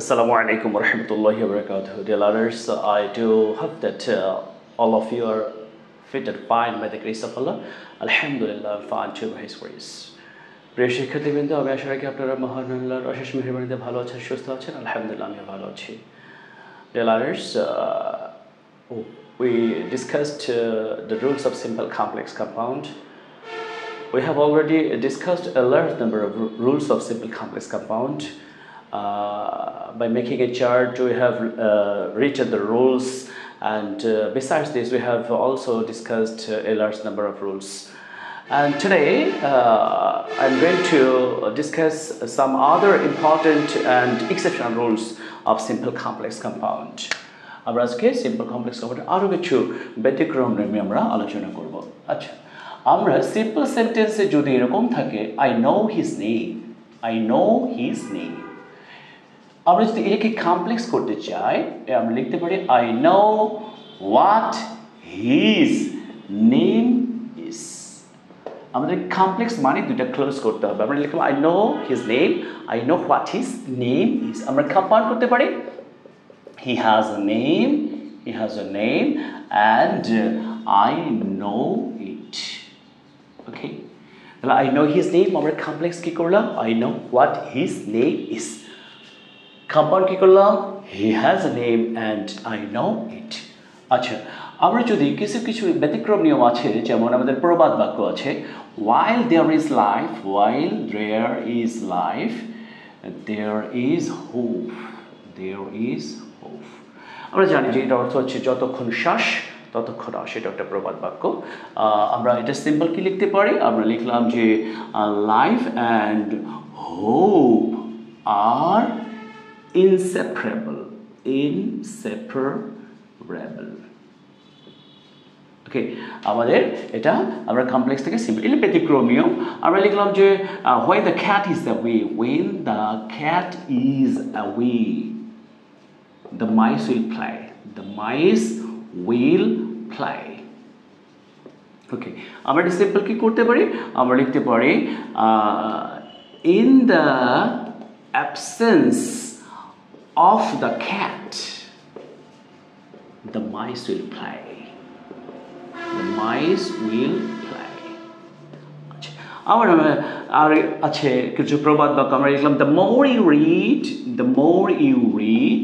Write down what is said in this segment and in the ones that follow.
Assalamu alaikum wa rahmatullahi wa barakatuh. Dear learners, I do hope that all of you are fit and fine by the grace of Allah. Alhamdulillah, I'm fine too by His grace. প্রিয় শিক্ষার্থীবৃন্দ, আমি আশা রাখি আপনারা মহান আল্লাহর অশেষ মেহেরবানিতে ভালো আছেন, সুস্থ আছেন। আলহামদুলিল্লাহ, আমিও ভালো আছি। Dear learners, we discussed the rules of simple complex compound. We have already discussed a large number of rules of simple complex compound. By making a chart, we have written the rules, and besides this, we have also discussed a large number of rules. And today, I'm going to discuss some other important and exceptional rules of simple complex compound. আমরা আজকে simple complex compound আরো কিছু ব্যতিক্রম নিয়ে আমরা আলোচনা করব। আচ্ছা, আমরা simple sentence এ যদি এরকম থাকে I know his name, I know his name, আমরা যদি এটাকে কমপ্লেক্স করতে চাই আমরা লিখতে পারি I know what his name is. আমাদের কমপ্লেক্স মানে দুটো ক্লোজ করতে হবে। আমরা লিখলাম I know his name, I know what his name is. আমরা কম্পাউন্ড করতে পারি he has a name, he has a name and I know it. Okay, তাহলে I know his name আমরা কমপ্লেক্স কি করলাম I know what his name is. Compound কি করলাম he has a name and I know it. আচ্ছা, আমরা যদি কিছু কিছু ব্যতিক্রম নিয়ম আছে, যেমন আমাদের প্রবাদ বাক্য আছে while there is life, while there is life there is hope, there is hope. আমরা জানি যে এটা অর্থ হচ্ছে যতক্ষণ শ্বাস ততক্ষণ আস, এটা একটা প্রবাদ বাক্য। আমরা এটা সিম্পল কি লিখতে পারি, আমরা লিখলাম যে লাইফ অ্যান্ড হোপ আর inseparable, inseparable. ওকে, আমাদের এটা আমরা কমপ্লেক্স থেকে সিম্পল এটা ব্যতিক্রম নিয়ম। আমরা লিখলাম যে when the cat is away, when the cat is away the mice will play, the mice will play. ওকে, আমরা এটা সিম্পল কি করতে পারি, আমরা লিখতে পারি in the absence of the cat the mice will play, the mice will play. আমার আর আছে কিছু প্রবাদ বাক্য আমরা লিখলাম the more you read, the more you read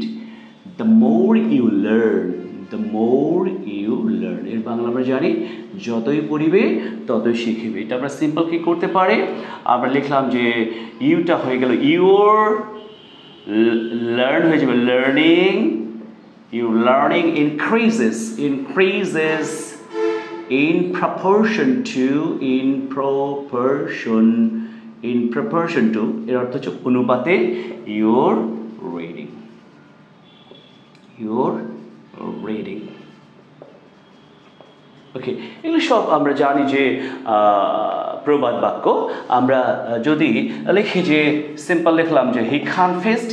the more you learn, the more you learn. এর বাংলা আমরা জানি যতই পড়িবে ততই শিখিবে। এটা আমরা সিম্পল কি করতে পারি, আমরা লিখলাম যে ইউটা হয়ে গেল ইউর, learn হয়ে যাবে learning, you learning increases, increases in proportion to, in proportion, in proportion to এর অর্থ হচ্ছে অনুপাতে your reading, your reading. ওকে, এগুলো সব আমরা জানি যে প্রবাদ বাক্য। আমরা যদি লিখি যে সিম্পল লিখলাম যে he confessed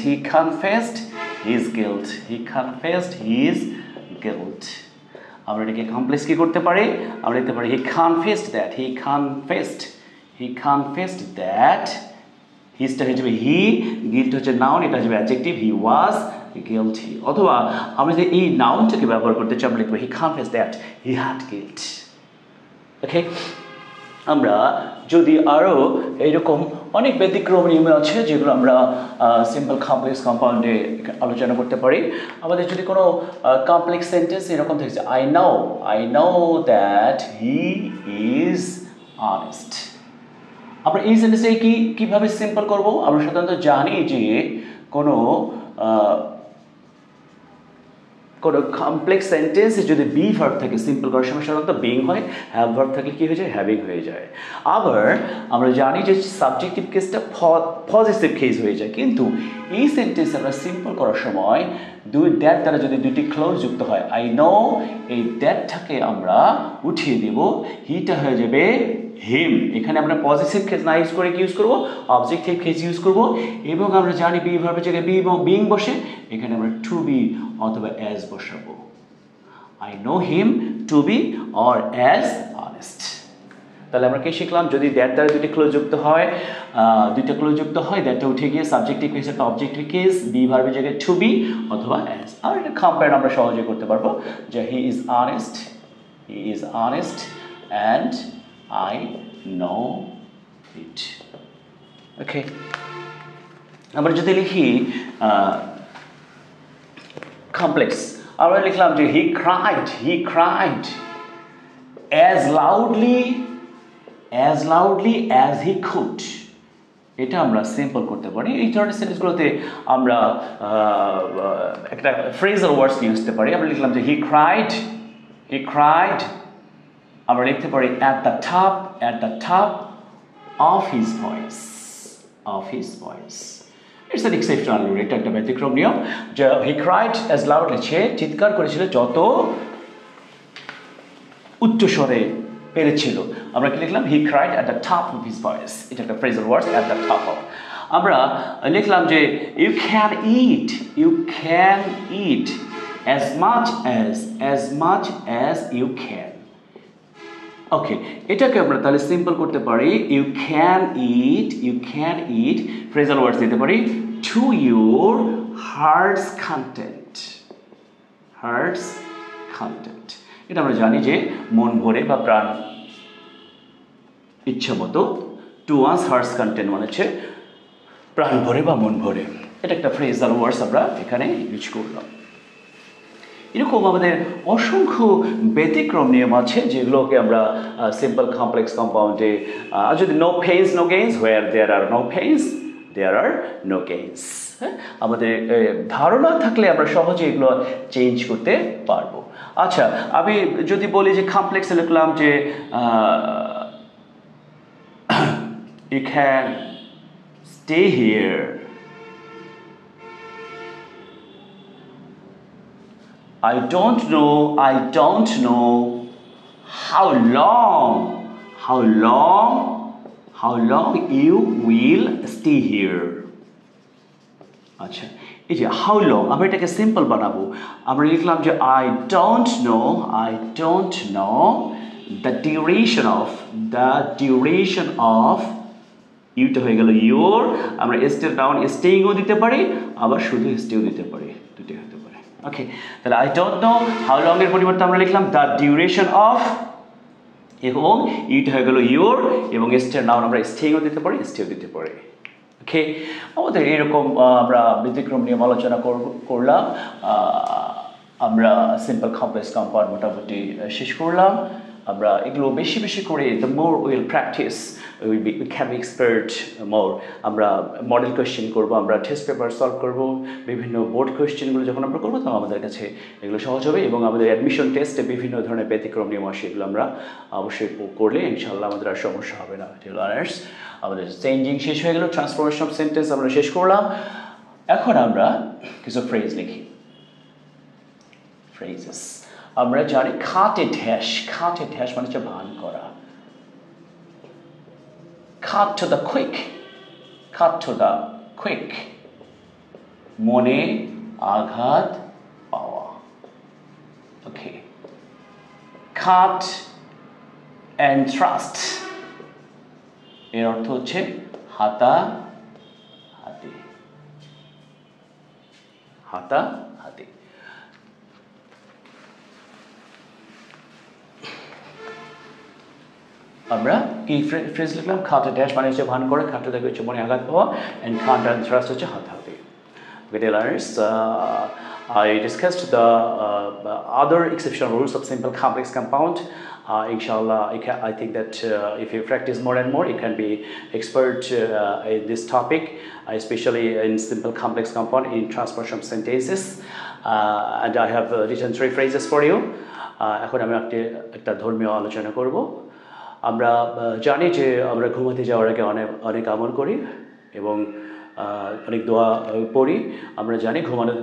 his guilt, he confessed his guilt. আমরা এটাকে কমপ্লেক্স কি করতে পারি, আমরা লিখতে পারি he confessed that, he confessed that, হিসটা হয়ে যাবে he, guilt হচ্ছে নাউন, এটা হচ্ছে অ্যাডজেক্টিভ he was guilty. অথবা আমরা যদি এই নাউনটাকে ব্যবহার করতে চাই আমরা লিখব he confessed that he had guilt. ওকে, আমরা যদি আরও এইরকম অনেক ব্যতিক্রম নিয়ম আছে যেগুলো আমরা সিম্পল কমপ্লেক্স কম্পাউন্ডে আলোচনা করতে পারি। আমাদের যদি কোনো কমপ্লেক্স সেন্টেন্স এরকম থাকছে I know that he is honest, আমরা এই সেন্টেন্সে কিভাবে সিম্পল করব, আমরা সাধারণত জানি যে কোনো কমপ্লেক্স সেন্টেন্সে যদি বি ভার্ব থাকে সিম্পল করার সময় সাধারণত বিং হয়, হ্যাভ ভার্ব থাকলে কি হয়ে যায় হ্যাভিং হয়ে যায়। আবার আমরা জানি যে সাবজেক্টিভ কেসটা পজিটিভ কেস হয়ে যায়, কিন্তু এই সেন্টেন্স আমরা সিম্পল করার সময় দ্যাট দ্বারা যদি দুটি ক্লোজ যুক্ত হয় I know, এই দ্যাটটাকে আমরা উঠিয়ে দেব, হিটা হয়ে যাবে হিম। এখানে আমরা পজিটিভ কেস না ইউজ করে কি ইউজ করব, অবজেক্টিভ কেস ইউজ করব। এবং আমরা জানি বি ভার্বের জায়গায় বি এবং বিং বসে, এখানে আমরা টু বি অথবা অ্যাজ বসাবো। I know him to be or as honest. তাহলে আমরা কি শিখলাম যদি দ্যাট দ্বারা দুইটা ক্লোজ যুক্ত হয় দ্যাটটা উঠে গিয়ে সাবজেক্টিভ কেস একটা অবজেক্টিভ কেস বি ভার্বের জায়গায় টু বি অথবা অ্যাজ আর এটা কম্পেয়ার আমরা সহজে করতে পারবো যে he is honest and I know it okay আমরা যদি লিখি কমপ্লেক্স আমরা লিখলাম যে he cried as loudly as he could এটা আমরা সিম্পল করতে পারি এই ধরনের সেন্টেন্সগুলোতে আমরা একটা ফ্রেজাল ওয়ার্ডস ইউজ করতে পারি আমরা লিখলাম যে he cried আমরা লিখতে পারি at the top of his voice It's an exceptional rule. এটা একটা ব্যতিক্রম নিয়ম যে he cried as loudly সে চিৎকার করেছিল যত উচ্চ স্বরে পেরেছিল আমরা কি লিখলাম he cried at the top of his voice এটা একটা phrasal word at the top of আমরা লিখলাম যে you can eat as much as you can ওকে এটাকে আমরা তাহলে সিম্পল করতে পারি you can eat phrasal words দিতে পারি to your heart's content এটা আমরা জানি যে মন ভরে বা প্রাণ ইচ্ছা মতো to one's heart's content মানে হচ্ছে প্রাণ ভরে বা মন ভরে এটা একটা phrasal words আমরা এখানে ইউজ করলাম এরকম আমাদের অসংখ্য ব্যতিক্রম নিয়ম আছে যেগুলোকে আমরা সিম্পল কমপ্লেক্স কম্পাউন্ডে যদি নো পেইনস নো গেইনস হোয়ার দেয়ার আর নো পেইনস দেয়ার আর নো গেইনস আমাদের ধারণা থাকলে আমরা সহজে এগুলো চেঞ্জ করতে পারবো আচ্ছা আমি যদি বলি যে কমপ্লেক্সে লিখলাম যে you can stay here I don't know how long you will stay here আচ্ছা এই যে how long আমরা এটাকে সিম্পল বানাবো আমরা লিখলাম যে I don't know the duration of ইউটা হয়ে গেল your আমরা স্টের ডাউন স্টেইংও দিতে পারি আবার শুধু স্টেও দিতে পারি দুটোই হতে পারে ওকে তাহলে I don't know how long এর পরিবর্তে আমরা লিখলাম the duration of এবং ইউটা হয়ে গেল your এবং স্টের ডাউন আমরা স্টেইংও দিতে পারি স্টেও দিতে পারি ওকে আমাদের এরকম আমরা ব্যতিক্রম নিয়ে আলোচনা করলাম আমরা সিম্পল কমপ্লেক্স কম্পাউন্ড মোটামুটি শেষ করলাম আমরা এগুলো বেশি বেশি করে the more we will practice we can be expert more আমরা মডেল কোয়েশ্চেন করব আমরা টেস্ট পেপার সলভ করব বিভিন্ন বোর্ড কোয়েশ্চেনগুলো যখন আমরা করব তখন আমাদের কাছে এগুলো সহজ হবে এবং আমাদের অ্যাডমিশন টেস্টে বিভিন্ন ধরনের ব্যতিক্রম নিয়ম আসে এগুলো আমরা অবশ্যই করলে ইনশাআল্লাহ আমাদের আর সমস্যা হবে না লার্নার্স আমাদের চেঞ্জিং শেষ হয়ে গেল ট্রান্সফরমেশন অফ সেন্টেন্স আমরা শেষ করলাম এখন আমরা কিছু ফ্রেজ লিখি ফ্রেজেস আমরা জানি খাটে ঢ্যাস মানে হচ্ছে ভান করা cut to the quick মনে আঘাত পাওয়া ওকে cut and thrust এর অর্থ হচ্ছে হাতাহাতি আমরা কি ফ্রেজ লিখলাম খাটে ড্যাশ মানে হচ্ছে ভান করে খাটে দেখে হচ্ছে মনে আঘাত পাওয়া and cut and thrust হচ্ছে হাতাহাতি okay dear learners I discussed the other exceptional rules of simple complex compound inshallah I think that if you practice more and more you can be expert in this topic especially in simple complex compound in transformation sentences and I have written 3 phrases for you এখন আমি একটা ধর্মীয় আলোচনা করব আমরা জানি যে আমরা ঘুমাতে যাওয়ার আগে অনেক আমল করি এবং অনেক দোয়া পড়ি আমরা জানি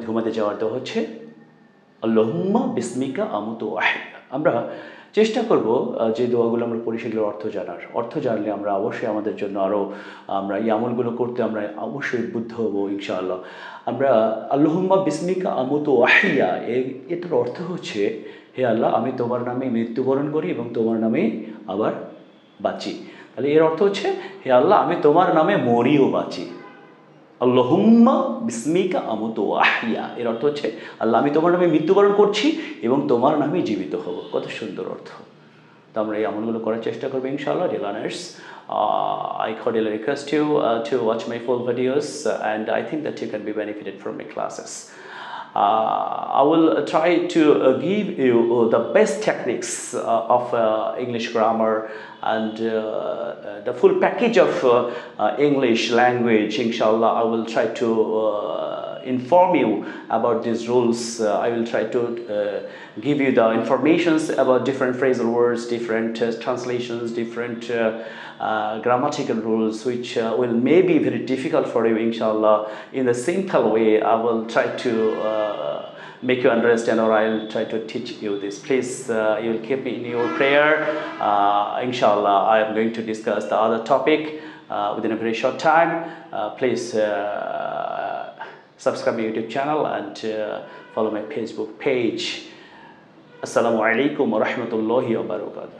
ঘুমাতে যাওয়ার দোয়া হচ্ছে আল্লাহুম্মা বিসমিকা আমুতু ওয়াহিয়া আমরা চেষ্টা করব যে দোয়াগুলো আমরা পড়ি সেগুলোর অর্থ জানলে আমরা অবশ্যই আমাদের জন্য আরও আমরা এই আমলগুলো করতে আমরা অবশ্যই উদ্বুদ্ধ হব ইনশাআল্লাহ আমরা আল্লাহুম্মা বিসমিকা আমুতু ওয়াহিয়া এটার অর্থ হচ্ছে হে আল্লাহ আমি তোমার নামে মৃত্যুবরণ করি এবং তোমার নামে আবার বাঁচি। তাহলে এর অর্থ হচ্ছে, হে আল্লাহ আমি তোমার নামে মরি ও বাঁচি। আল্লাহুম্মা বিসমিকা আমুতু ওয়া আহইয়া, এর অর্থ হচ্ছে আল্লাহ আমি তোমার নামে মৃত্যুবরণ করছি এবং তোমার নামে জীবিত হব। কত সুন্দর অর্থ। তো আমরা এই আমলগুলো করার চেষ্টা করবো ইনশাআল্লাহ। Dear learners, I cordially request you to watch my full videos, and I think that you can be benefited from my classes. I will try to give you the best techniques of English grammar and the full package of English language. Inshallah, I will try to inform you about these rules. I will try to give you the informations about different phrasal words, different translations, different grammatical rules, which will may be very difficult for you, inshallah. In the simple way, I will try to make you understand, or I'll try to teach you this. Please, you will keep me in your prayer. Inshallah, I am going to discuss the other topic within a very short time. Please subscribe my YouTube channel and follow my Facebook page. Assalamu alaikum wa rahmatullahi wa barakatuh.